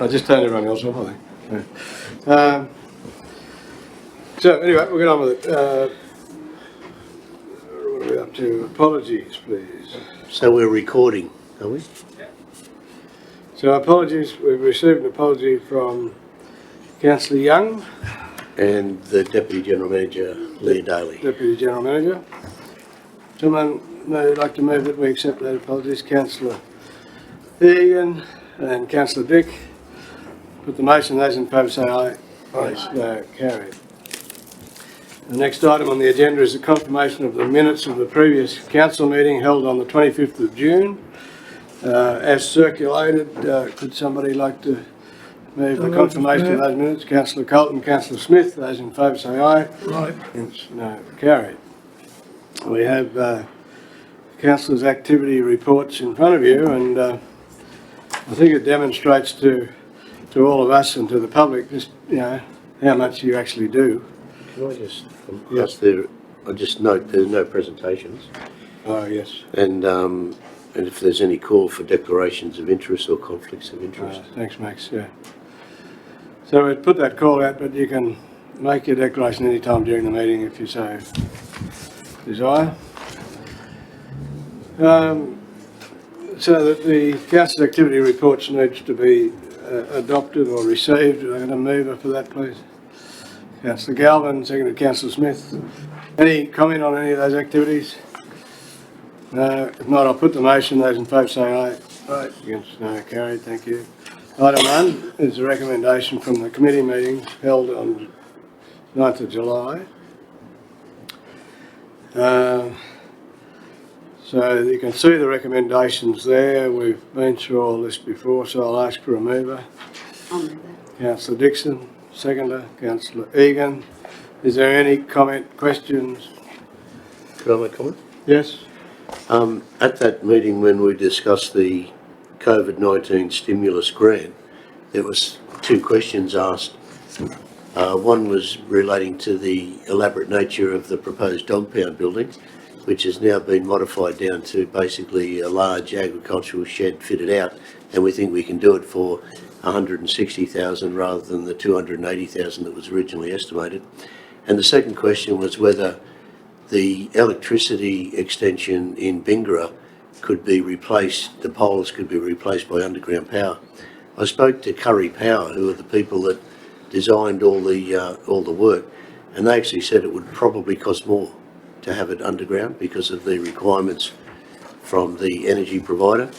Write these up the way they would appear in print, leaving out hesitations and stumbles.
I just turned everyone else off, I think. Yeah. So anyway, we'll get on with it. What are we up to? Apologies, please. So we're recording, are we? So apologies, we've received an apology from Councillor Young And the Deputy General Manager, Leah Daly. Deputy General Manager. Someone would like to move that we accept that apologies. Councillor Egan and Councillor Dick. Put the motion, those in favour say aye. Aye. Carried. The next item on the agenda is the confirmation of the minutes of the previous council meeting held on the 25th of June. As circulated, could somebody like to move the confirmation of those minutes? Councillor Colton, Councillor Smith, those in favour say aye. Right. No, carried. We have councillors' activity reports in front of you, and I think it demonstrates to all of us and to the public just, how much you actually do. Can I just Yes. I just note there's no presentations, Oh, yes. and if there's any call for declarations of interest or conflicts of interest. Thanks, Max, yeah. So we'd put that call out, but you can make your declaration any time during the meeting if you so desire. So that the council activity reports needs to be adopted or received. I'm going to move for that, please. Councillor Galvin, seconded Councillor Smith. Any comment on any of those activities? No. If not, I'll put the motion. Those in favour say aye. Aye. Against? No. Carried. Thank you. Item 1 is a recommendation from the committee meeting held on 9th of July. So you can see the recommendations there. We've been through all this before, so I'll ask for a mover. I'll move that. Councillor Dixon, seconder. Councillor Egan. Is there any comment, questions? Could I make a comment? Yes? At that meeting when we discussed the COVID-19 stimulus grant, there was 2 questions asked. One was relating to the elaborate nature of the proposed dog pound building, which has now been modified down to basically a large agricultural shed fitted out, and we think we can do it for 160,000 rather than the 280,000 that was originally estimated. And the second question was whether the electricity extension in Bingara could be replaced, the poles could be replaced by underground power. I spoke to Curry Power, who are the people that designed all the work, and they actually said it would probably cost more to have it underground because of the requirements from the energy provider,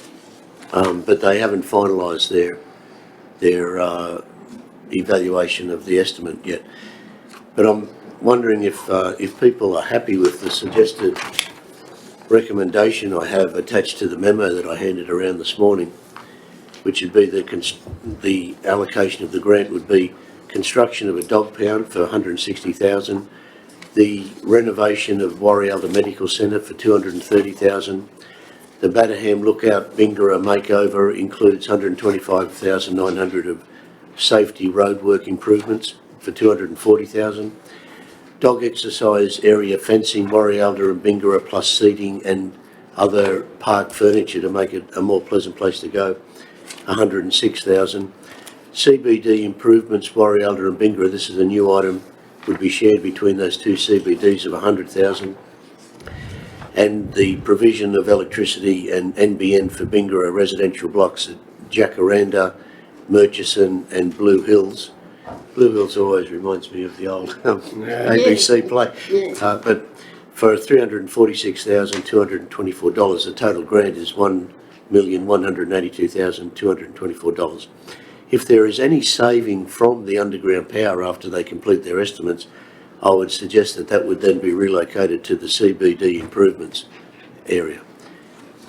but they haven't finalised their evaluation of the estimate yet. But I'm wondering if people are happy with the suggested recommendation I have attached to the memo that I handed around this morning, which would be the allocation of the grant would be construction of a dog pound for 160,000, the renovation of Warrialda Medical Centre for 230,000, the Batterham Lookout Bingara makeover includes 125,900 of safety roadwork improvements for 240,000. Dog exercise area fencing, Warrialda and Bingara, plus seating and other park furniture to make it a more pleasant place to go, 106,000. CBD improvements, Warrialda and Bingara, this is a new item, would be shared between those 2 CBDs of 100,000. And the provision of electricity and NBN for Bingara residential blocks at Jacaranda, Murchison and Blue Hills. Blue Hills always reminds me of the old ABC play. Yeah. But for $346,224, the total grant is $1,182,224. If there is any saving from the underground power after they complete their estimates, I would suggest that would then be relocated to the CBD improvements area.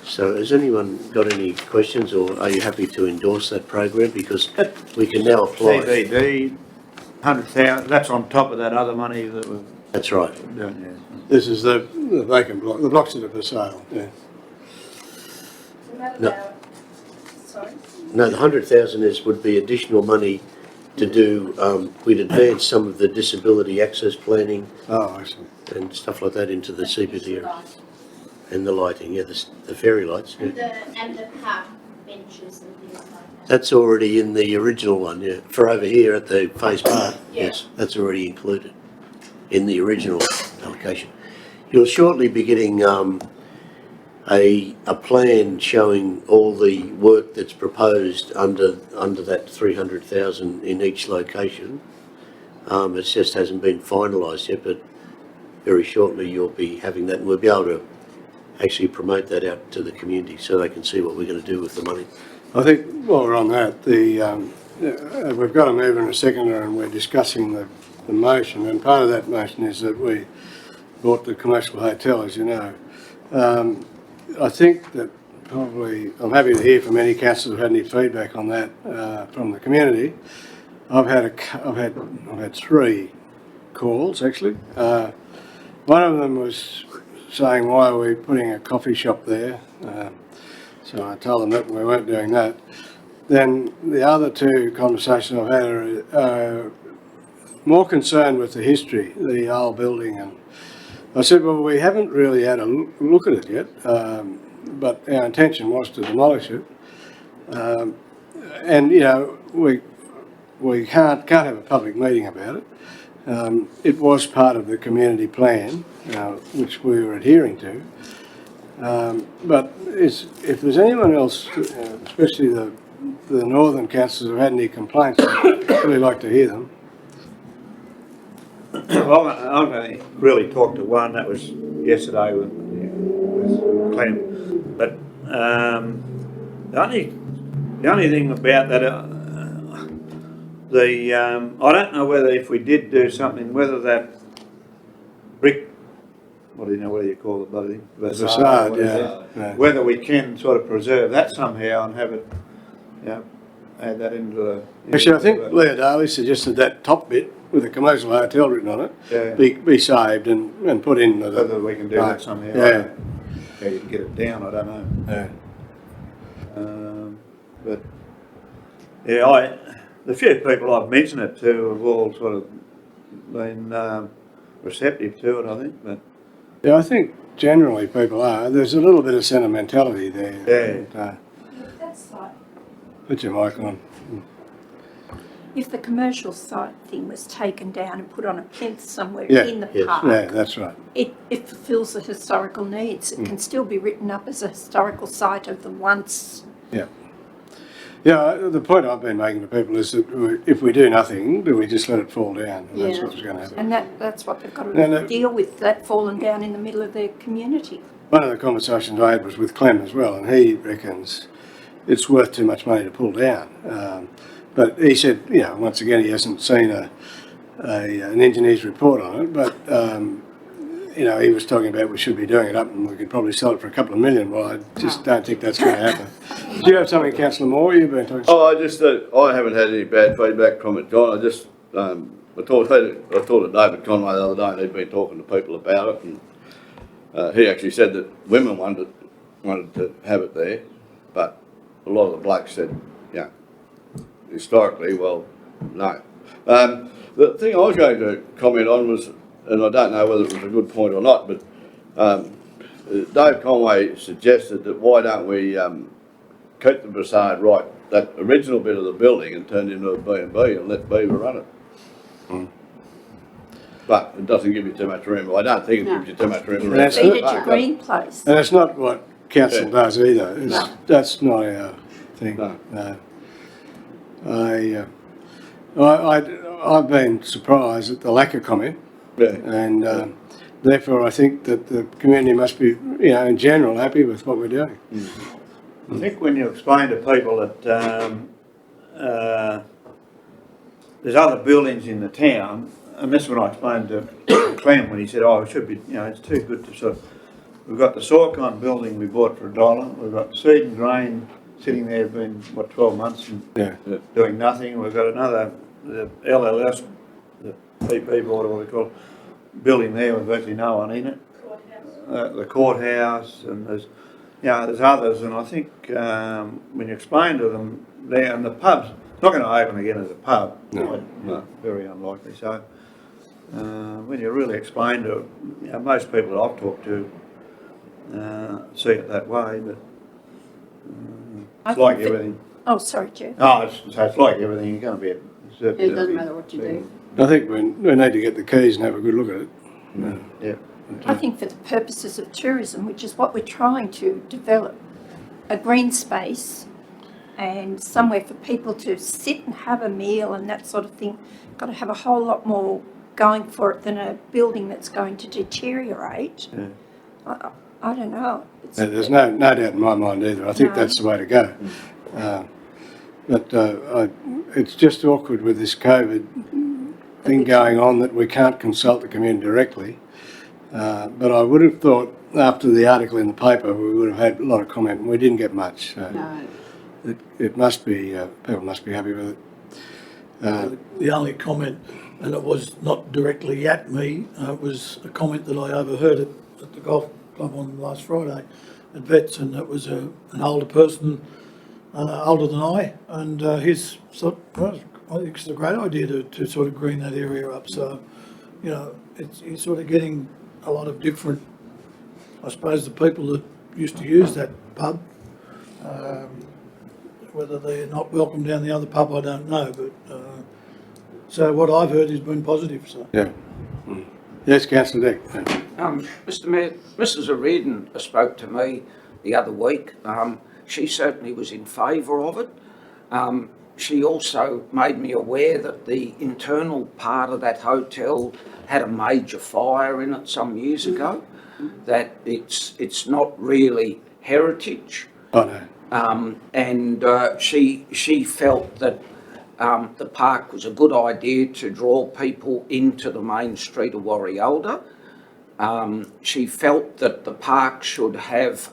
So has anyone got any questions, or are you happy to endorse that program? Because we can now apply. CBD, 100,000, that's on top of that other money that we've That's right. done, yeah. This is the vacant block, the blocks that are for sale, yeah. No. Sorry? No, the 100,000 would be additional money to do, we'd advance some of the disability access planning Oh, I see. and stuff like that into the CBD area. And the lighting, yeah, the fairy lights, yeah. And the park benches and things like that. That's already in the original one, yeah. For over here at the Face Park, Yeah. yes, that's already included in the original allocation. You'll shortly be getting a plan showing all the work that's proposed under that 300,000 in each location. It just hasn't been finalised yet, but very shortly you'll be having that, and we'll be able to actually promote that out to the community so they can see what we're going to do with the money. I think while we're on that, we've got a mover and a seconder, and we're discussing the motion, and part of that motion is that we bought the commercial hotel, as you know. I think that probably, I'm happy to hear from any councillors who had any feedback on that from the community. I've had 3 calls actually. One of them was saying, why are we putting a coffee shop there? So I told them that we weren't doing that. Then the other 2 conversations I've had are more concerned with the history, the old building, and I said, well, we haven't really had a look at it yet, but our intention was to demolish it. And you know, we can't have a public meeting about it. It was part of the community plan, which we were adhering to. But if there's anyone else, especially the northern councillors who had any complaints, I'd really like to hear them. Well, I've only really talked to one, that was yesterday with Clem, but the only thing about that, I don't know whether if we did do something, whether that brick, what do you call the bloody thing? Facade, yeah. Whether we can sort of preserve that somehow and have it, add that into the... Actually, I think Leo Daly suggested that top bit with a commercial hotel written on it be saved and put in. Whether we can do that somehow. Yeah. How you can get it down, I don't know. Yeah. But yeah, the few people I've mentioned it to have all sort of been receptive to it, I think. But Yeah, I think generally people are. There's a little bit of sentimentality there. Yeah. That's like, Put your mic on. If the commercial site thing was taken down and put on a plinth somewhere Yeah, in the yes. park, Yeah, that's right. it fulfills the historical needs. It can still be written up as a historical site of the once. Yeah. Yeah, the point I've been making to people is that if we do nothing, do we just let it fall down? And that's Yeah. what's going to happen. And that's what they've got to No. deal with, that fallen down in the middle of their community. One of the conversations I had was with Clem as well, and he reckons it's worth too much money to pull down. But he said, once again, he hasn't seen an engineer's report on it, but, he was talking about we should be doing it up and we could probably sell it for a couple of million. Well, I just don't think that's going to happen. Do you have something, Councillor Moore, you've been talking? Oh, I haven't had any bad feedback from it, John. I talked to David Conway the other day, and he'd been talking to people about it, and he actually said that women wanted to have it there, but a lot of the blokes said, historically, well, no. The thing I was going to comment on was, and I don't know whether it was a good point or not, but Dave Conway suggested that why don't we keep the facade right, that original bit of the building, and turn it into a B&B and let Beaver run it. But it doesn't give you too much room. I don't think it gives you too much room. That's Feed it. it your green place. And it's not what council does either. No. That's not our thing. No. I've been surprised at the lack of comment, Yeah. and therefore I think that the community must be, in general, happy with what we're doing. I think when you explain to people that there's other buildings in the town, and this is when I explained to Clem when he said, it should be, it's too good to sort of, we've got the Sorcon building we bought for $1, we've got Seed and Grain sitting there been, 12 months and doing nothing, we've got another, the LLS, the PP board, or what we call it, building there with virtually no one in it. The courthouse, and there's others, and I think when you explain to them there, and the pub's not going to open again as a pub, No. very unlikely. So when you really explain to most people that I've talked to see it that way, but It's like everything. Oh, sorry, Jeff. Oh, so it's like everything, you're gonna be a certain. It doesn't matter what you do. I think we need to get the keys and have a good look at it. Yeah. I think for the purposes of tourism, which is what we're trying to develop, a green space and somewhere for people to sit and have a meal and that sort of thing, got to have a whole lot more going for it than a building that's going to deteriorate. Yeah. I don't know. It's, There's no doubt in my mind either. I think No. that's the way to go. It's just awkward with this COVID thing going on that we can't consult the community directly. But I would have thought after the article in the paper we would have had a lot of comment, and we didn't get much. So No. it must be, people must be happy with it. The only comment, and it was not directly at me, it was a comment that I overheard at the golf club on last Friday at Vets, and it was an older person, older than I, and his thought, well, I think it's a great idea to sort of green that area up. So, you know, you're sort of getting a lot of different, I suppose the people that used to use that pub, whether they're not welcome down the other pub, I don't know, but so what I've heard has been positive. So Yeah. Yes, Councillor Dick. Mr Mayor, Mrs O'Riordan spoke to me the other week. She certainly was in favour of it. She also made me aware that the internal part of that hotel had a major fire in it some years ago, that it's not really heritage. Oh, no. And she felt that the park was a good idea to draw people into the main street of Warialda. She felt that the park should have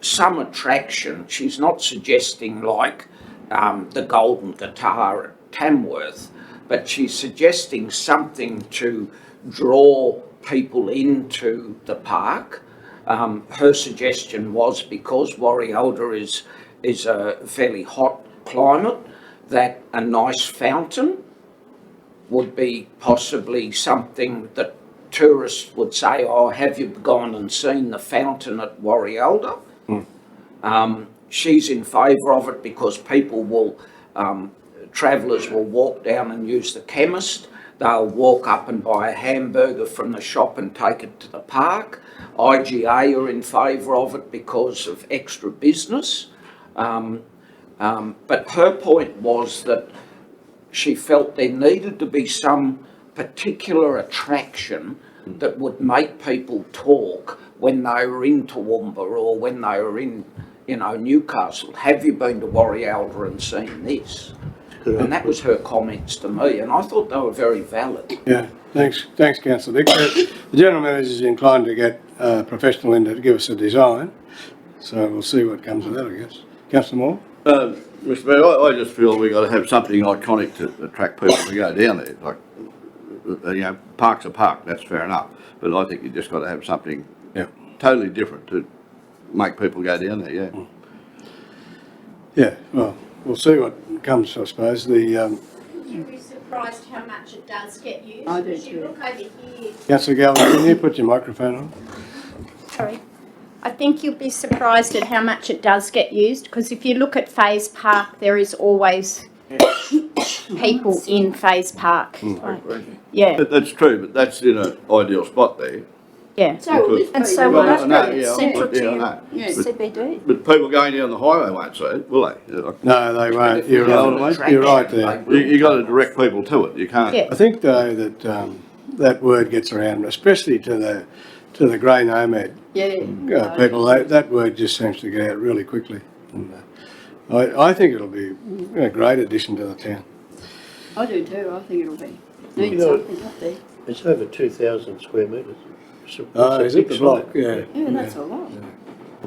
some attraction. She's not suggesting like the Golden Guitar at Tamworth, but she's suggesting something to draw people into the park. Her suggestion was, because Warialda is a fairly hot climate, that a nice fountain would be possibly something that tourists would say, oh, have you gone and seen the fountain at Warialda? She's in favour of it because people will, travellers will walk down and use the chemist. They'll walk up and buy a hamburger from the shop and take it to the park. IGA are in favour of it because of extra business. But her point was that she felt there needed to be some particular attraction that would make people talk when they were in Toowoomba or when they were in, Newcastle. Have you been to Warialda and seen this? And that was her comments to me, and I thought they were very valid. Yeah, thanks, Councillor Dick. The General Manager is inclined to get a professional in to give us a design, so we'll see what comes of that, I guess. Councillor Moore? Mr Mayor, I just feel we've got to have something iconic to attract people to go down there. Like, park's a park, that's fair enough, but I think you just got to have something totally different to make people go down there, Yeah, well, we'll see what comes, I suppose. You'd be surprised how much it does get used. I do If you too. look over here, Councillor Galvin, can you put your microphone on? Sorry. I think you'll be surprised at how much it does get used, because if you look at Fays Park, there is always people in Fays Park. Yeah, That's true, but that's in an ideal spot there. yeah. So will this And be so the will I that know, be yeah, central yeah, I to know. Yeah. CBD? But people going down the highway won't see it, will they? No, they won't. You're Yeah, right. You're right there. You got to direct people to it. You can't. Yeah. I think though that that word gets around, especially to the grey nomad people. That word just seems to get out really quickly. And, I think it'll be a great addition to the town. I do too, I think it'll be. Need know- something up there. It's over 2,000 square metres. Is it the block? Yeah. Yeah, that's a lot.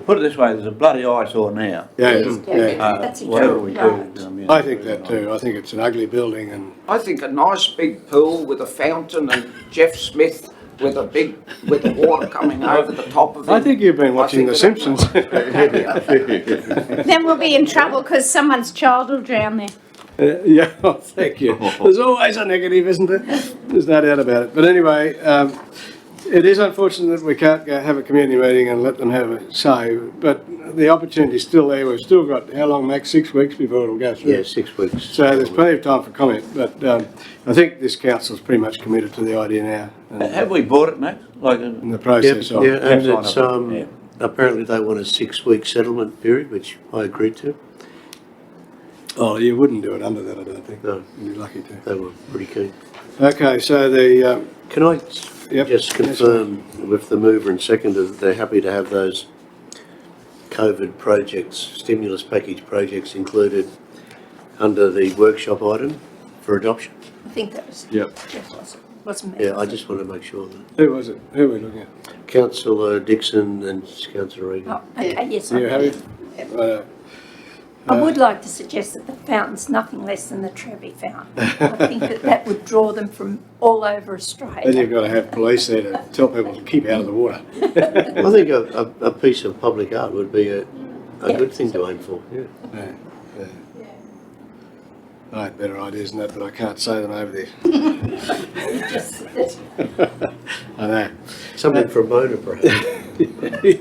Put it this way, there's a bloody eyesore now. Yeah, Yeah. yeah. That's Whatever we exactly do. right. I think that too. I think it's an ugly building, and I think a nice big pool with a fountain and Jeff Smith with the water coming over the top of it. I think you've been watching The think Simpsons. Then we'll be in trouble because someone's child will drown there. Yeah, well, thank you. There's always a negative, isn't there? There's no doubt about it. But anyway, it is unfortunate that we can't go have a community meeting and let them have a say, but the opportunity's still there. We've still got, how long, Max? 6 weeks before it'll go through? Yeah, 6 weeks. So there's plenty of time for comment, but I think this council's pretty much committed to the idea now. And Have we bought it, Max? Like, in the process Yep, of. yeah, and Sign it's, up, yeah. apparently they want a 6-week settlement period, which I agreed to. Oh, you wouldn't do it under that, I don't think. No, You'd be lucky to. they were pretty keen. Okay, so the, Can I Yep, just confirm with the mover and seconder that they're happy to have those COVID projects, stimulus package projects included under the workshop item for adoption? I think that was, Yep. Jeff wasn't Yeah, I just want to make sure that who was it? Who are we looking at? Councillor Dixon and Councillor Regan. Oh, okay, yes. You happy? I would like to suggest that the fountain's nothing less than the Trevi Fountain. I think that would draw them from all over Then Australia. you've got to have police there to tell people to keep out of the water. I think a piece of public art would be a good thing to aim for, yeah. Yeah, yeah. I had better ideas than that, but I can't say them over there. I know. Something from Mona perhaps.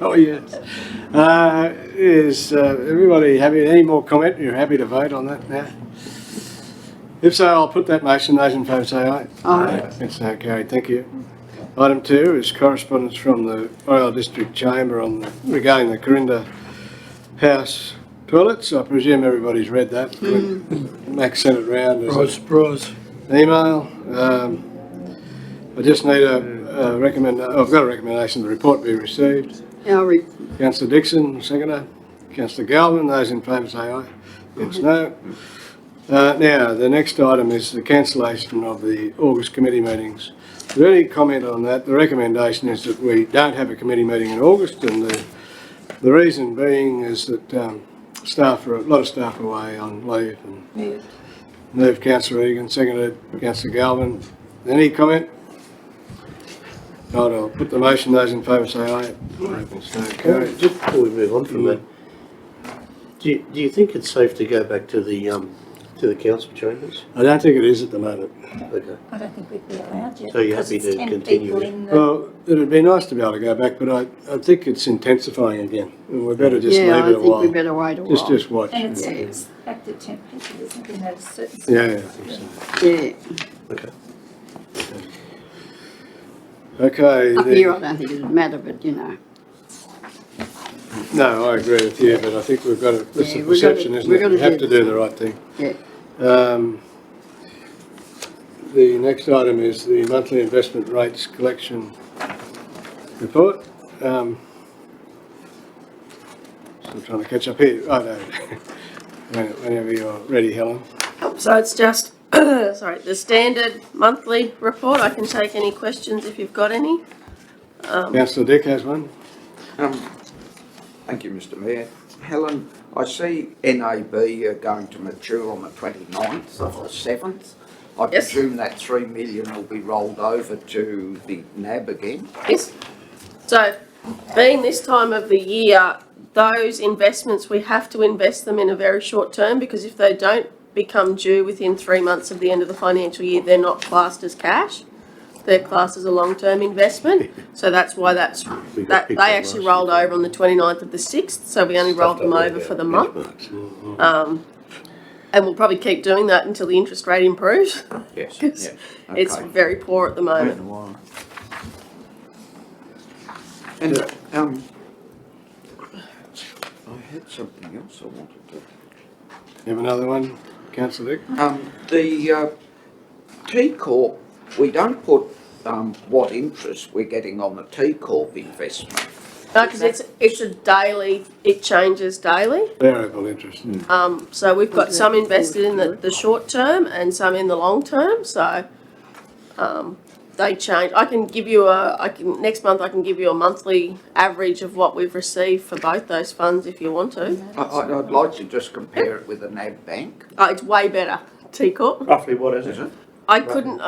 Oh, yes. Is everybody happy? Any more comment? You're happy to vote on that now? If so, I'll put that motion. Those in favour say aye. Aye. It's now carried. Thank you. Item 2 is correspondence from the Royal District Chamber regarding the Corinda House toilets. I presume everybody's read that. Max sent it round as Surprise. an email. I just need I've got a recommendation the report be received. Councillor Dixon, seconder. Councillor Galvin, those in favour say aye. Against no. Now, the next item is the cancellation of the August committee meetings. Is there any comment on that? The recommendation is that we don't have a committee meeting in August, and the reason being is that a lot of staff are away on leave. And moved Councillor Regan, seconded Councillor Galvin. Any comment? Not, I'll put the motion. Those in favour say aye. It's now carried. Just before we move on from that, do you think it's safe to go back to the council chambers? I don't think it is at the moment. Okay. I don't think we'd be allowed yet. So you're because happy it's to 10 continue people it? in the- Well, it'd be nice to be able to go back, but I think it's intensifying again. And we better just leave Yeah, it I a think while. we better wait a while. Just watch. And Yeah. it's back to 10 people, isn't it? At a certain. Yeah, I think so. Yeah, Okay. Okay. up here I don't think it'd matter, but you know. No, I agree with you, but I think we've got to, it's Yeah, a we've gotta- perception, isn't we've it? We gotta have to do do the right thing. Yeah. The next item is the monthly investment rates collection report. Still trying to catch up here. Oh, no. Whenever you're ready, Helen. So it's just, sorry, the standard monthly report. I can take any questions if you've got any. Councillor Dick has one. Thank you, Mr Mayor. Helen, I see NAB are going to mature on the 29th of the 7th. I Yes. presume that 3 million will be rolled over to the NAB again? Yes. So, being this time of the year, those investments, we have to invest them in a very short term, because if they don't become due within 3 months of the end of the financial year, they're not classed as cash. They're classed as a long-term investment. So that's why that picked they up actually last rolled year. over on the 29th of the 6th. So we only rolled them over for the month. And we'll probably keep doing that until the interest rate improves. Yes, It's, yes. it's Okay. very poor at the Wait moment. a while. And, I had something else I wanted to... You have another one, Councillor Dick? The T Corp, we don't put what interest we're getting on the T Corp investment. Because it's a daily, it changes daily. Variable interest. So we've got some invested in the short term and some in the long term, so they change. I can give you next month I can give you a monthly average of what we've received for both those funds if you want to. I'd like to just compare it with the NAB bank. Oh, it's way better, T Corp. Roughly what is it? I couldn't,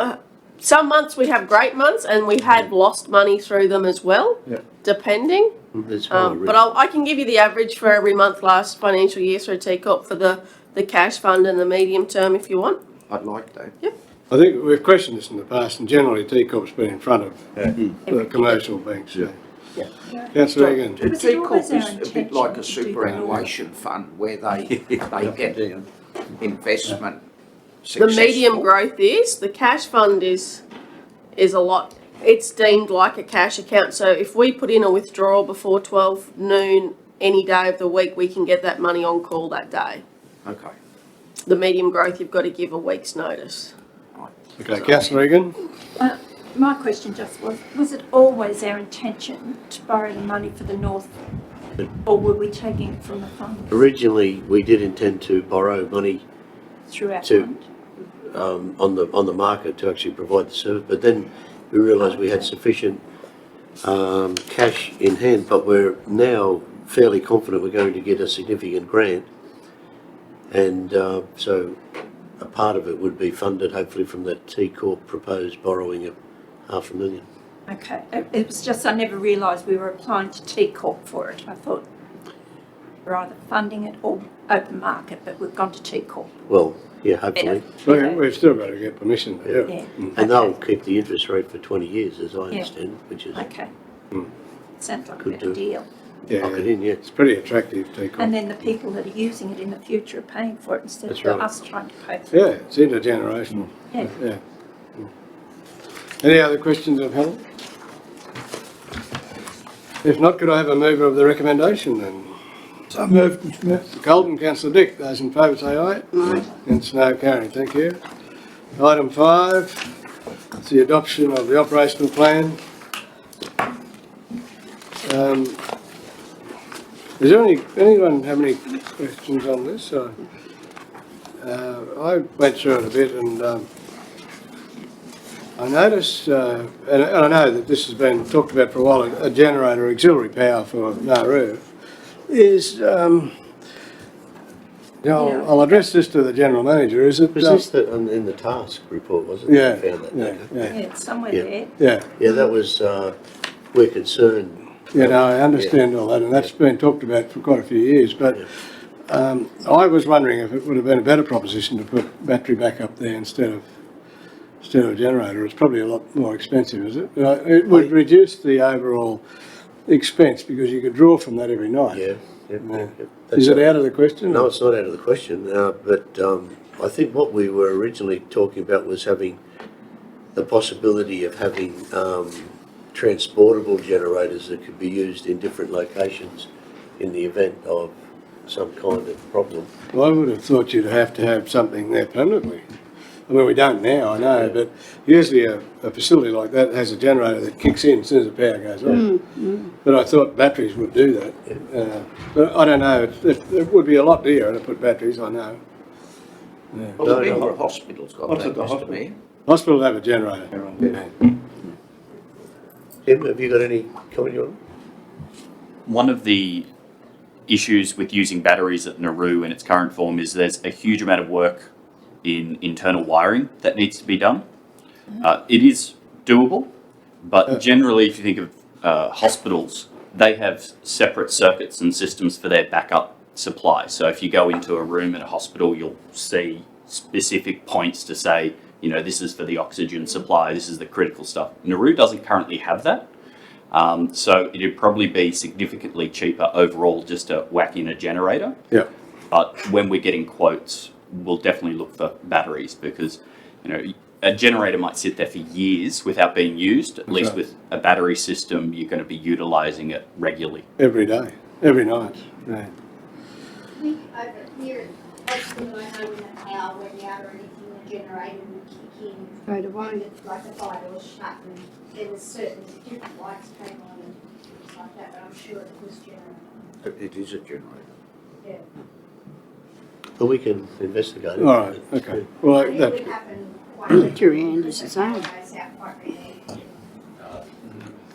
some months we have great months and we had lost money through them as well, Yeah. depending. That's how I read But I can give you the average for every month last financial year through T Corp for the cash fund and the medium term if you want. I'd like that. Yep. I think we've questioned this in the past, and generally T-Corp's been in front of the commercial banks. Yeah. Councillor Egan. Was it T Corp always our is a bit like a intention to do superannuation fund where they get investment The successful. medium growth is, the cash fund is a lot, it's deemed like a cash account, so if we put in a withdrawal before 12 noon any day of the week, we can get that money on call that day. Okay. The medium growth, you've got to give a week's notice. Okay, Councillor Egan. My question just was it always our intention to borrow the money for the north, or were we taking it from the fund Originally, we did intend to borrow money through our To- fund? on the market to actually provide the service, but then we realised we had sufficient cash in hand, but we're now fairly confident we're going to get a significant grant, and so a part of it would be funded hopefully from that T-Corp proposed borrowing of $500,000. Okay, it was just I never realised we were applying to T-Corp for it. I thought we're either funding it or open market, but we've gone to T-Corp. Well, yeah, hopefully, We've still got to get permission, yeah. Yeah. and they'll keep the interest rate for 20 years, as I understand, which is Okay. Sounds like a Could better do. deal. Yeah, lock it in, yeah. it's pretty attractive, T-Corp. And then the people that are using it in the future are paying for it instead That's of right. us trying to pay for it. Yeah, it's intergenerational. Yeah. Yeah. Any other questions of Helen? If not, could I have a mover of the recommendation then? So moved, Mr Mayor. Councillor Colton, Councillor Dick, those in favour say aye. Aye. Against no carrying, thank you. Item 5, it's the adoption of the operational plan. Does anyone have any questions on this? I went through it a bit and I noticed, and I know that this has been talked about for a while, a generator, auxiliary power for Nauru, is, I'll address this to the General Manager, is it? Was this in the task report, was it? Yeah, We found that, yeah, okay. Yeah, yeah, it's somewhere Yeah. there. yeah. Yeah, that was, we're concerned. Yeah, no, I understand all that, and that's been talked about for quite a few years, but I was wondering if it would have been a better proposition to put battery backup there instead of a generator. It's probably a lot more expensive, is it? It would reduce the overall expense because you could draw from that every night. Yeah. Yeah. That's Is it out of the question? No, it's not out of the question, but I think what we were originally talking about was having the possibility of having transportable generators that could be used in different locations in the event of some kind of problem. Well, I would have thought you'd have to have something there permanently. I mean, we don't now, I know, but usually a facility like that has a generator that kicks in as soon as the power goes on. But I thought batteries would do that. But I don't know, it would be a lot dearer to put batteries, I know. Yeah. Well, the Mildura Hospital's got What's that, at the Mr hospital? Mayor. Hospital have a generator. Yeah. Tim, have you got any comment on it? One of the issues with using batteries at Nauru in its current form is there's a huge amount of work in internal wiring that needs to be done. It is doable, but generally if you think of hospitals, they have separate circuits and systems for their backup supply. So if you go into a room in a hospital, you'll see specific points to say, you know, this is for the oxygen supply, this is the critical stuff. Nauru doesn't currently have that. So it'd probably be significantly cheaper overall just to whack in a generator. Yeah. But when we're getting quotes, we'll definitely look for batteries because, you know, a generator might sit there for years without being used. At least right. with a battery system, you're going to be utilising it regularly. Every day, every night. Yeah. We over here at hospital, I know when the power went out or anything, the generator would kick in. Straight away. And like the fire door shut and there was certain different lights came on and things like that, but I'm sure it was generator. It is a generator. Yeah. But we can investigate it. All right, okay. Well, But it that's would good. happen quite Jury Anders is the power on. goes out quite rarely.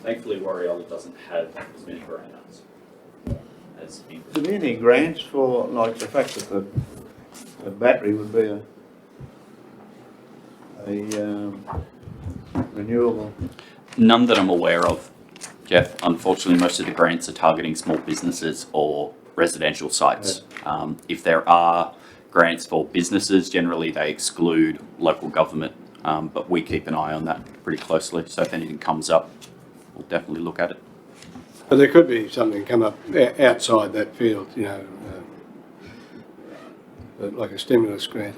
Thankfully, Warrior doesn't have as many brownouts as Is there any grants for, like, the fact that the battery would be a renewable? None that I'm aware of, Jeff. Unfortunately, most of the grants are targeting small businesses or residential sites. If there are grants for businesses, generally they exclude local government But we keep an eye on that pretty closely, so if anything comes up, we'll definitely look at it. But there could be something come up outside that field, you know, like a stimulus grant.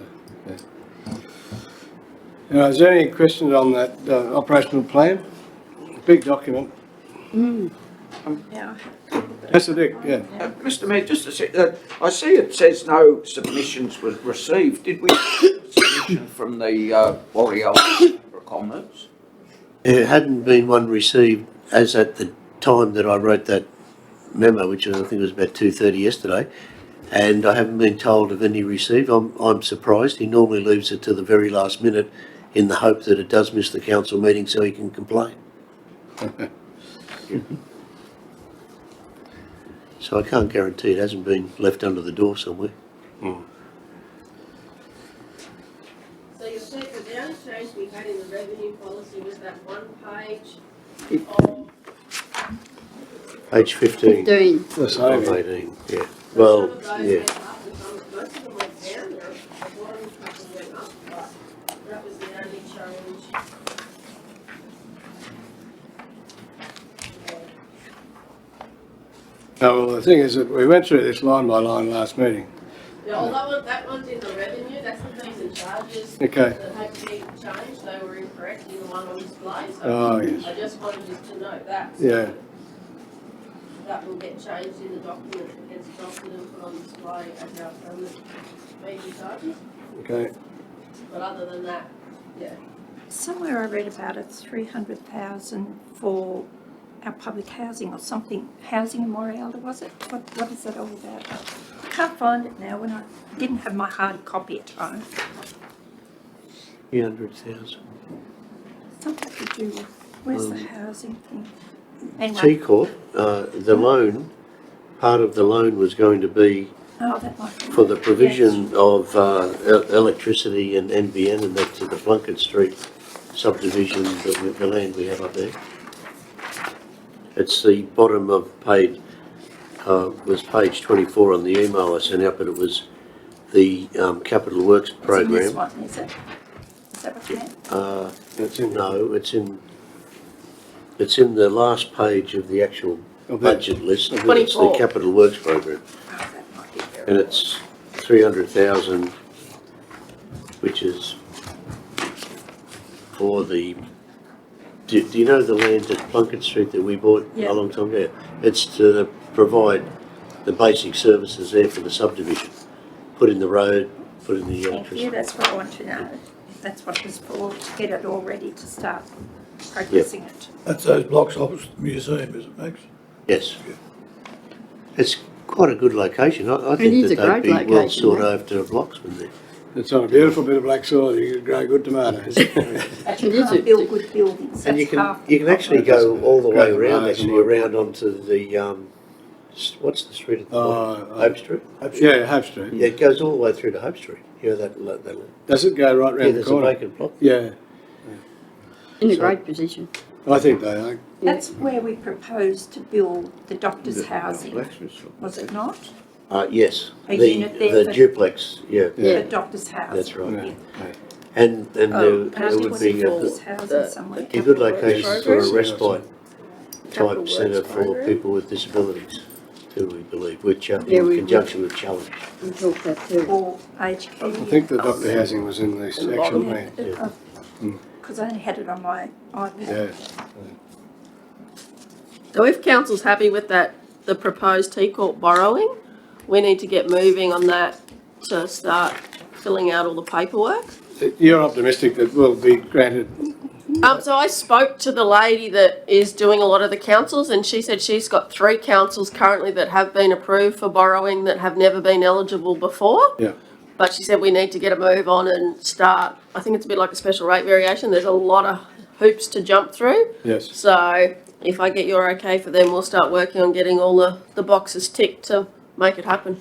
Yeah. Is there any questions on that operational plan? Big document. Yeah. That's a Dick, yeah. Mr Mayor, just a sec, I see it says no submissions were received. Did we get a submission from the Warrior Chamber of Commerce? There hadn't been one received as at the time that I wrote that memo, which I think was about 2:30 yesterday, and I haven't been told of any received. I'm surprised. He normally leaves it to the very last minute in the hope that it does miss the council meeting so he can complain. So I can't guarantee it hasn't been left under the door somewhere. So you're saying the only change we had in the revenue policy was that one page of. Page 15. 15. That's Of over. 18, yeah. Well, Some of those yeah. went up and most of them went down, there a lot of them went up, but that was the only change. No, well, the thing is that we went through this line by line last meeting. Yeah, although that one's in the revenue, that's the fees and charges Okay. that had to be changed, they were incorrect in the one on display, Oh, so yes. I just wanted you to note that. So Yeah. that will get changed in the document that gets adopted and put on display as our permanent fees and charges, Okay. but other than that, yeah. Somewhere I read about it, 300,000 for our public housing or something, housing in Morialda, was it? What is that all about? I can't find it now when I didn't have my hard copy at home. 300,000. Something to do with, where's the housing thing? Anyway, T-Corp, the loan, part of the loan was going to be oh, that might be. for the provision of electricity and NBN, and that's to the Plunkett Street subdivision, the land we have up there. It's the bottom of page, was page 24 on the email I sent out, but it was the Capital Works It's in this program. one, is it? Is that what you meant? That's in No, it's in the last page of the actual Of that. budget list. It's the 24. Capital Works program. Oh, that might be there. And it's 300,000, which is for the, do you know the land at Plunkett Street that we bought Yeah. a long time ago? It's to provide the basic services there for the subdivision. Put in the road, put in the Thank you, electricity. that's what I want to know. If that's what it was for, to get it all ready to start progressing it. That's those blocks opposite the museum, is it, Max? Yes. It's quite a good location. I It think is that a great they'd be well location, sought yeah. after blocks, wouldn't they? It's on a beautiful bit of black soil. You could grow good tomatoes. But you It is can't a- build good buildings, And you that's half can, the you can actually problem. go all the way Go around, right, actually right. around onto the, what's the street at the bottom? Hope Street? Yeah, Hope Street. Yeah, it goes all the way through to Hope Street. You know, that, Does it go right yeah, round the there's a corner? vacant block. Yeah, In a great position. I think they are. That's where we proposed to build the doctor's housing, was it not? Yes, A the, unit there the for- duplex, yeah. Yeah. The doctor's housing. That's right. Yeah. And Oh, there would was be it a doctor's housing somewhere? good location for a Program? respite Capital type centre Works for program? people with disabilities, too, we believe, which Yeah, in we- conjunction with Challenge. We talked that too. Or aged care? I think the doctor housing was in this actual plan. Because I only had it on my iPad. Yeah. So if council's happy with that, the proposed T-Corp borrowing, we need to get moving on that to start filling out all the paperwork. You're optimistic that will be granted. So I spoke to the lady that is doing a lot of the councils, and she said she's got 3 councils currently that have been approved for borrowing that have never been eligible before. Yeah. But she said we need to get a move on and start, I think it's a bit like a special rate variation, there's a lot of hoops to jump through. Yes. So if I get your okay for them, we'll start working on getting all the boxes ticked to make it happen.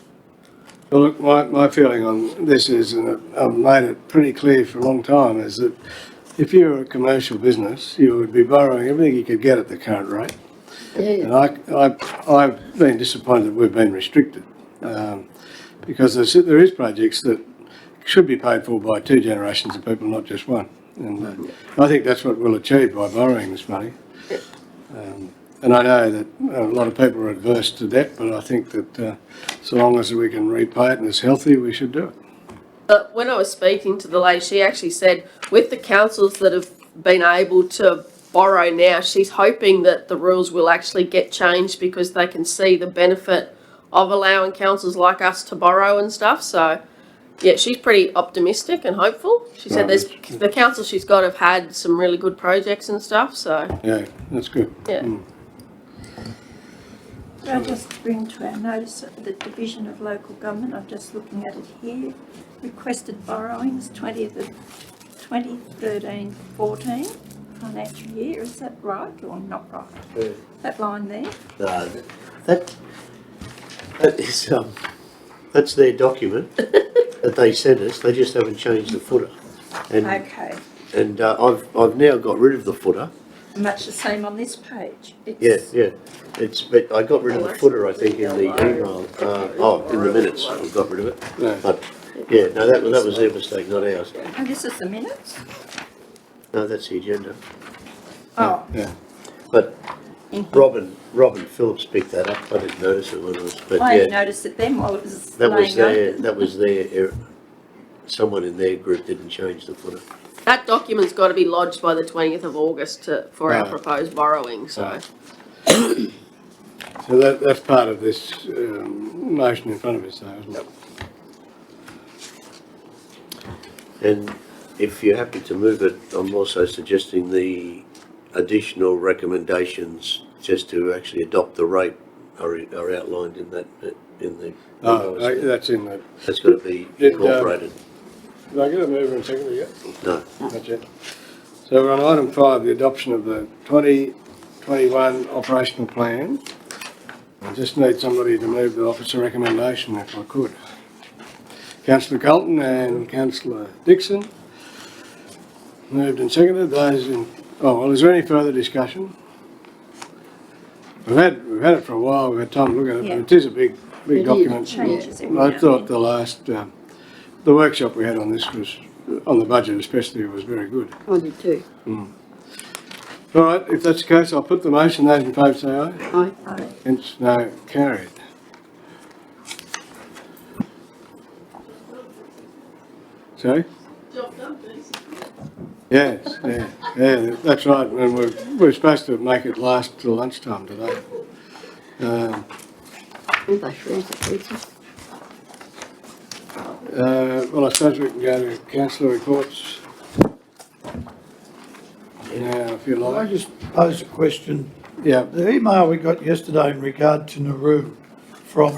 Well, look, my feeling on this is, and I've made it pretty clear for a long time, is that if you were a commercial business, you would be borrowing everything you could get at the current rate. Yeah, And I've been disappointed that we've been restricted, because there is projects that should be paid for by 2 generations of people, not just one. And I think that's what we'll achieve by borrowing this money. And I know that a lot of people are adverse to debt, but I think that so long as we can repay it and it's healthy, we should do it. But when I was speaking to the lady, she actually said with the councils that have been able to borrow now, she's hoping that the rules will actually get changed because they can see the benefit of allowing councils like us to borrow and stuff. So, yeah, she's pretty optimistic and hopeful. She said the councils she's got have had some really good projects and stuff. So, Yeah, that's good. yeah. Could I just bring to our notice the Division of Local Government, I'm just looking at it here, requested borrowings 2013-14 financial year, is that right or not right? That line there? No, that is, that's their document that they sent us, they just haven't changed the footer. And, Okay, and I've now got rid of the footer. and that's the same on this page. Yeah, It's- yeah, but I got rid of the footer, I think, in the email, in the minutes, I got rid of it. Yeah. But, yeah, no, that was their mistake, not ours. And this is the minutes? No, that's the agenda. Oh, Yeah. But in here. Robin Phillips picked that up, I didn't notice it when it was, but I yeah. only noticed it then while it was That was laying their, open. someone in their group didn't change the footer. That document's got to be lodged by the 20th of August for our Right. proposed borrowing. So, Right. So that's part of this motion in front of us, though, isn't it? And if you're happy to move it, I'm also suggesting the additional recommendations just to actually adopt the rate are outlined in that, in the. Oh, that's in the. That's got to be incorporated. Did I get a mover and seconder yet? No. Not yet. So we're on item 5, the adoption of the 2021 operational plan. I just need somebody to move the officer recommendation if I could. Councillor Carlton and Councillor Dixon. Moved and seconded. Those in, oh, well, is there any further discussion? We've had it for a while, we've had time to look at it, Yeah. but it is a big It is, document. Changes every I now thought and the last, the workshop we had on this was, on the budget especially, was very good. I did too. All right, if that's the case, I'll put the motion. Those in favour say aye. Aye. Aye. Against, no, carried. Sorry? Yes, yeah, that's right, and we're supposed to make it last till lunchtime today. Aren't they freeze the pieces? Well, I suppose we can go to councillor reports. Now, if you Can I like. just pose a question? Yeah, The email we got yesterday in regard to Nauru from,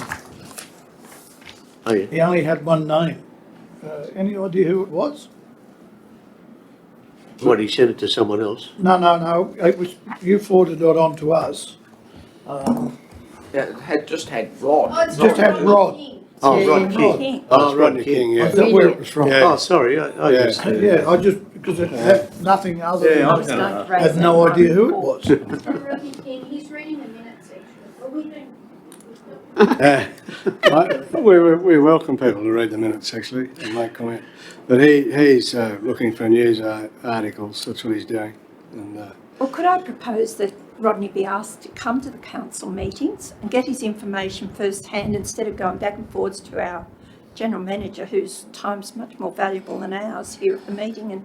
Oh, yeah. he only had one name. Any idea who it was? What, he sent it to someone else? No, it was, you forwarded it on to us. Yeah, it had just had Rod. Just had Rod. Oh, Yeah, Rod yeah. King. King. Oh, oh, it's Rodney King, I yeah. thought where it was from. Yeah. Oh, sorry, I Yeah. just. Yeah, I just, because it had nothing other Yeah, than, I I was Going gonna, to raise had that no one idea who it report. was. Rodney King, he's reading the minutes actually, but we don't. We welcome people to read the minutes actually and make comment. But he's looking for news articles, that's what he's doing. And Well, could I propose that Rodney be asked to come to the council meetings and get his information firsthand instead of going back and forwards to our general manager, whose time's much more valuable than ours here at the meeting, and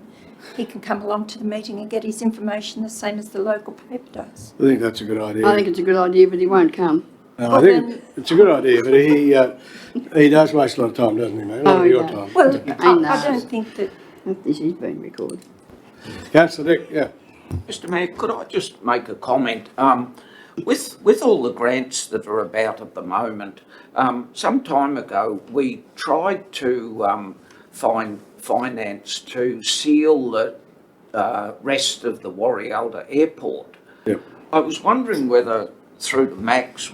he can come along to the meeting and get his information the same as the local paper does. I think that's a good idea. I think it's a good idea, but he won't come. I think it's a good idea, but he does waste a lot of time, doesn't he, mate? A lot Oh, of he your does. time. Well, knows. I don't think that, This is being recorded. Councillor Dick, yeah. Mr Mayor, could I just make a comment? With all the grants that are about at the moment, some time ago we tried to find finance to seal the rest of the Warrialda Airport. Yep. I was wondering whether through Max,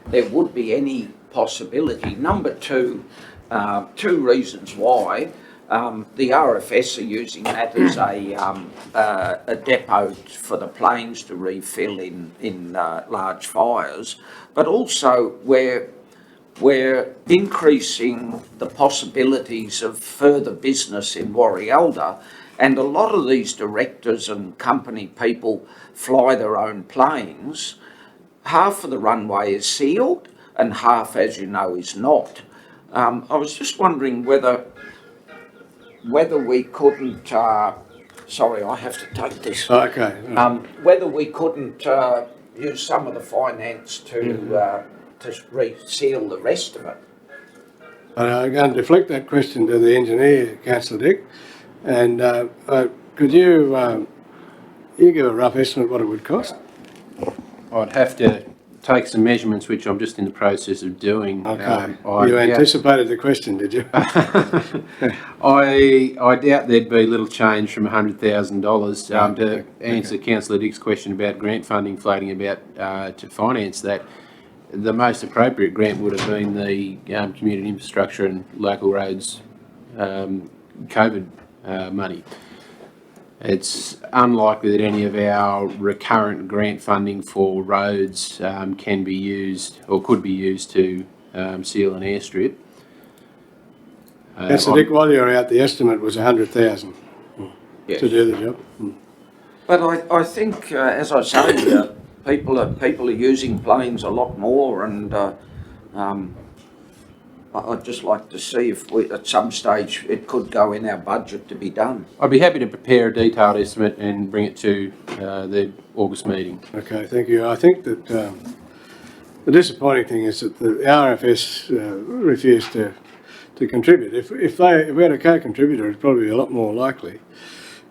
there would be any possibility. Number two, two reasons why. The RFS are using that as a depot for the planes to refill in large fires, but also we're we're increasing the possibilities of further business in Warialda, and a lot of these directors and company people fly their own planes. Half of the runway is sealed and half, as you know, is not. I was just wondering whether we couldn't, sorry, I have to take this. Okay. Whether we couldn't use some of the finance to reseal the rest of it. I'm going to deflect that question to the engineer, Councillor Dick. And could you give a rough estimate what it would cost? I'd have to take some measurements, which I'm just in the process of doing. Okay. You anticipated the question, did you? I doubt there'd be little change from $100,000. To answer Councillor Dick's question about grant funding floating about to finance that, the most appropriate grant would have been the community infrastructure and local roads COVID money. It's unlikely that any of our recurrent grant funding for roads can be used or could be used to seal an airstrip. Councillor Dick, while you were out, the estimate was 100,000 Yes. to do the job. But I think, as I say, people are using planes a lot more, and I'd just like to see if at some stage it could go in our budget to be done. I'd be happy to prepare a detailed estimate and bring it to the August meeting. Okay, thank you. I think that the disappointing thing is that the RFS refused to contribute. If we had a co-contributor, it'd probably be a lot more likely.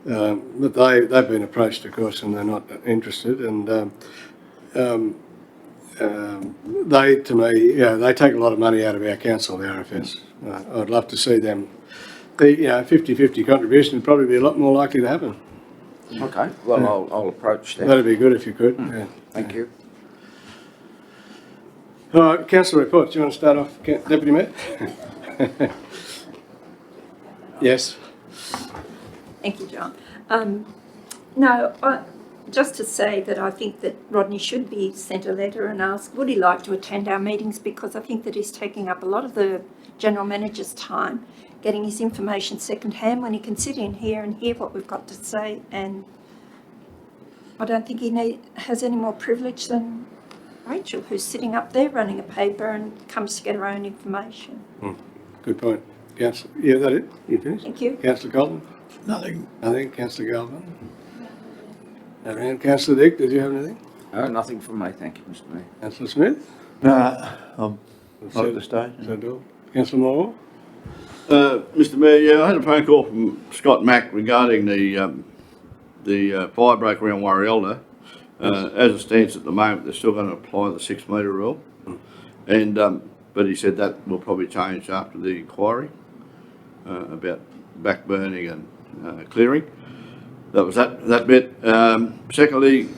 But they've been approached, of course, and they're not interested. And they, to me, they take a lot of money out of our council, the RFS. I'd love to see them. The 50-50 contribution would probably be a lot more likely to happen. Okay, well, I'll approach that. That'd be good if you could. Yeah. Thank you. All right, councillor reports. Do you want to start off, Deputy Mayor? Yes. Thank you, John. Just to say that I think that Rodney should be sent a letter and asked, would he like to attend our meetings, because I think that he's taking up a lot of the General Manager's time, getting his information second-hand when he can sit in here and hear what we've got to say, and I don't think he has any more privilege than Rachel, who's sitting up there running a paper and comes to get her own information. Good point. Councillor, yeah, that it? You finished? Thank you. Councillor Goldman? Nothing. Nothing. Councillor Goldman? Around. Councillor Dick, did you have anything? No, nothing from me, thank you, Mr Mayor. Councillor Smith? No, I'm not at the stage. Councillor Moore? Mr Mayor, yeah, I had a phone call from Scott Mack regarding the fire break around Warialda. As it stands at the moment, they're still going to apply the 6 metre rule, and but he said that will probably change after the inquiry about backburning and clearing. That was that bit. Secondly,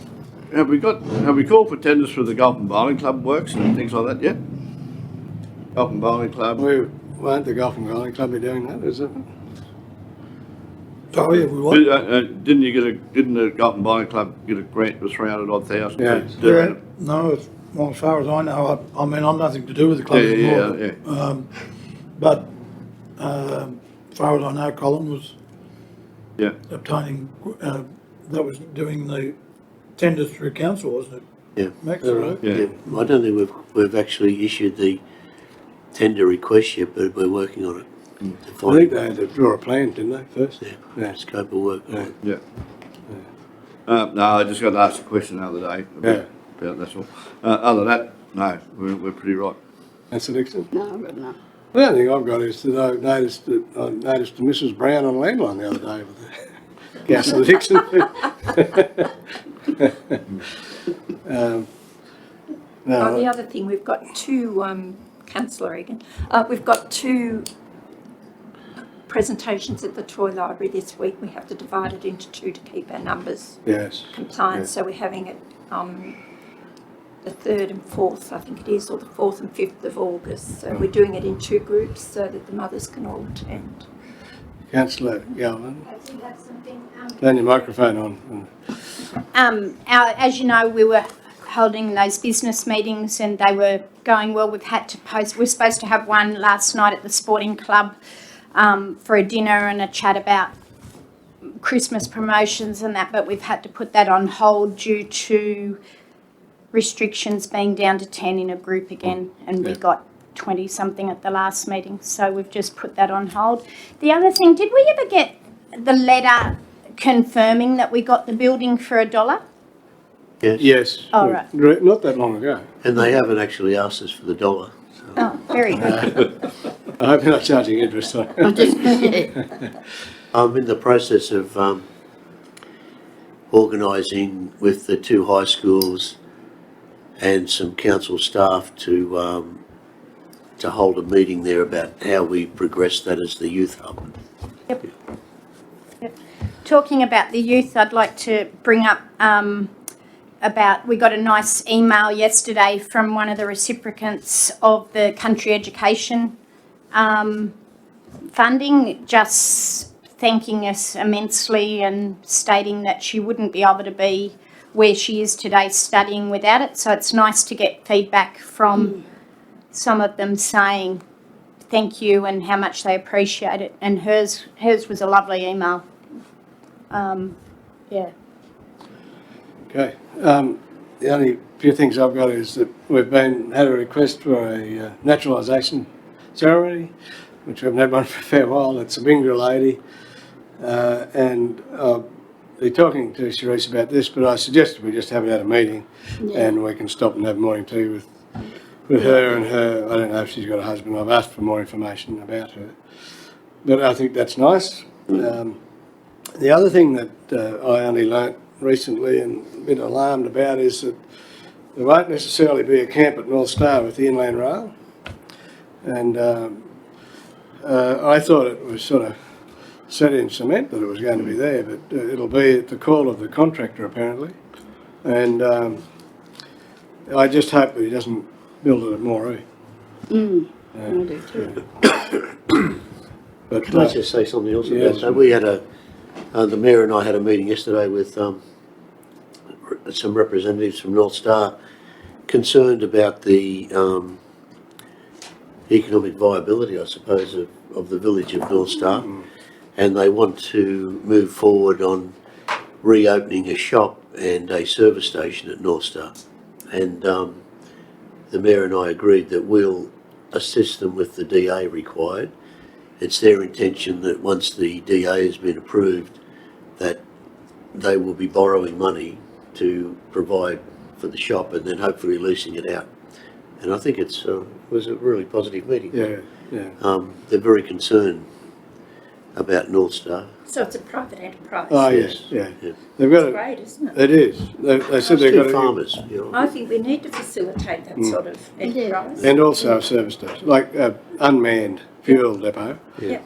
have we called for tenders for the Golf and Bowling Club works and things like that yet? Golf and Bowling Club. Won't the Golf and Bowling Club be doing that, is it? Oh, yeah, we want. Didn't the Golf and Bowling Club get a grant for 300,000? Yeah. No, well, as far as I know, I mean, I'm nothing to do with the club anymore. But as far as I know, Colin was obtaining, that was doing the tenders through council, wasn't it? Yeah. Max, Right. Yeah. I don't think we've actually issued the tender request yet, but we're working on it. I think they had to draw a plan, didn't they, first? Yeah. Scope of work. Yeah. No, I just got to ask a question the other day about that's all. Other than that, no, we're pretty right. Councillor Dixon? No, I've got enough. The only thing I've got is that I noticed Mrs Brown on landline the other day with Councillor Dixon. The other thing, we've got two, Councillor Egan, we've got two presentations at the Toy Library this week. We have to divide it into two to keep our numbers compliant. Yes. So we're having it the 3rd and 4th, I think it is, or the 4th and 5th of August. So we're doing it in two groups so that the mothers can all attend. Councillor Galvin, I do have something. turn your microphone on. As you know, we were holding those business meetings and they were going well. We've had to we're supposed to have one last night at the sporting club for a dinner and a chat about Christmas promotions and that, but we've had to put that on hold due to restrictions being down to 10 in a group again, and we got 20 something at the last meeting, so we've just put that on hold. The other thing, did we ever get the letter confirming that we got the building for $1? Yes. Yes. Oh, right. Not that long ago. And they haven't actually asked us for the dollar. Oh, very good. I hope you're not charging interest on it. I'm in the process of organising with the 2 high schools and some council staff to hold a meeting there about how we progress that as the youth hub. Yep. Talking about the youth, I'd like to bring up about, we got a nice email yesterday from one of the recipients of the country education funding, just thanking us immensely and stating that she wouldn't be able to be where she is today studying without it. So it's nice to get feedback from some of them saying thank you and how much they appreciate it. And hers was a lovely email. Yeah. Okay. The only few things I've got is that we've had a request for a naturalisation ceremony, which we haven't had one for a fair while. It's a Bingra lady. And I'll be talking to Charisse about this, but I suggested we just have it at a meeting and we can stop and have morning tea with her and her. I don't know if she's got a husband. I've asked for more information about her. But I think that's nice. The other thing that I only learnt recently and a bit alarmed about is that there won't necessarily be a camp at North Star with the Inland Rail. And I thought it was sort of set in cement that it was going to be there, but it'll be at the call of the contractor apparently. And I just hope that he doesn't build it at Moree. I do too. But Can I just say something else about that? We had the Mayor and I had a meeting yesterday with some representatives from North Star concerned about the economic viability, I suppose, of the village of North Star. And they want to move forward on reopening a shop and a service station at North Star. And the Mayor and I agreed that we'll assist them with the DA required. It's their intention that once the DA has been approved, that they will be borrowing money to provide for the shop and then hopefully leasing it out. And I think it was a really positive meeting. yeah. They're very concerned about North Star. So it's a private enterprise. Oh yes, yeah. Yeah. They've got It's great, isn't it? It is. They said they've got Two farmers, you know. I think we need to facilitate that sort of enterprise. and also a service station, like unmanned fuel depot. Yeah.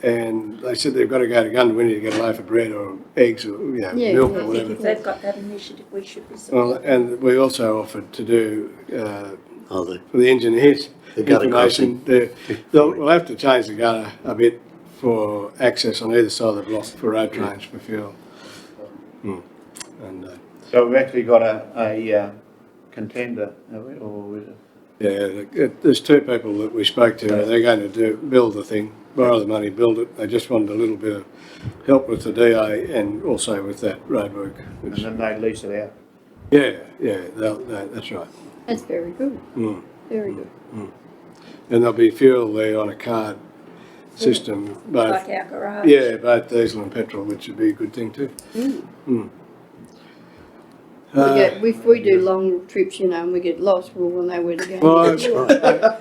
And they said they've got to go to Gundawini to get a loaf of bread or eggs or milk I or think whatever. if they've got that initiative, we should be Well, supporting. and we also offered to do The for the engineers The gutter information. We'll have to change the gutter a bit for access on either side of the block for road trains for fuel. And So we've actually got a contender, have we, or is it? yeah, there's 2 people that we spoke to. They're going to build the thing, borrow the money, build it. They just wanted a little bit of help with the DA and also with that roadwork. And then they lease it out. Yeah, that's right. That's very good. Very good. And there'll be fuel there on a card system, both, Like our garage. yeah, both diesel and petrol, which would be a good thing too. If we do long trips, and we get lost, we'll know where to go. Well,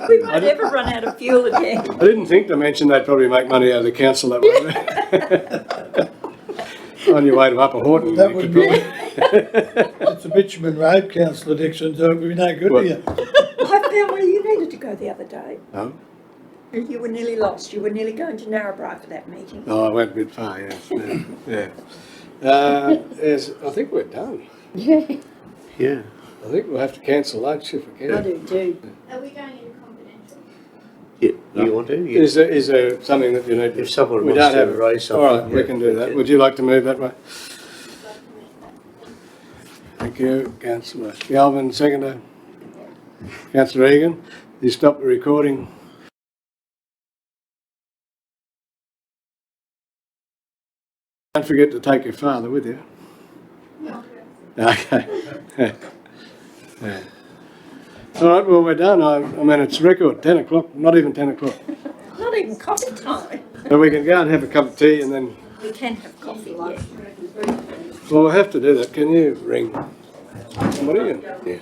We won't ever run out of fuel again. I didn't think to mention they'd probably make money out of the council that way. On your way to Upper Horton. That you would could be, probably- it's a bitumen road, councillor Dixon, so it would be no good What? to you. I found where you needed to go the other day. Oh? You were nearly lost. You were nearly going to Narrabri for that meeting. Oh, I went a bit far, yes. Yeah. I think we're done. Yeah, Yeah. I think we'll have to cancel lunch if we I can. do too. Are we going into confidential? Yeah. You want to? Yeah. Is there something that you need to? If someone we wants don't to have raise All right, something, we yeah, can do we that. can. Would you like to move that way? Thank Thank you, councillor Galvin, seconder. Councillor Egan, you stop the recording. Don't forget to take your father with you. Okay. Yeah. All right, well, we're done. I mean, it's record, 10 o'clock, not even 10 o'clock. Not even coffee time. But we can go and have a cup of tea and then, We can have coffee, yeah. well, we'll have to do that. Can you ring somebody? Yeah.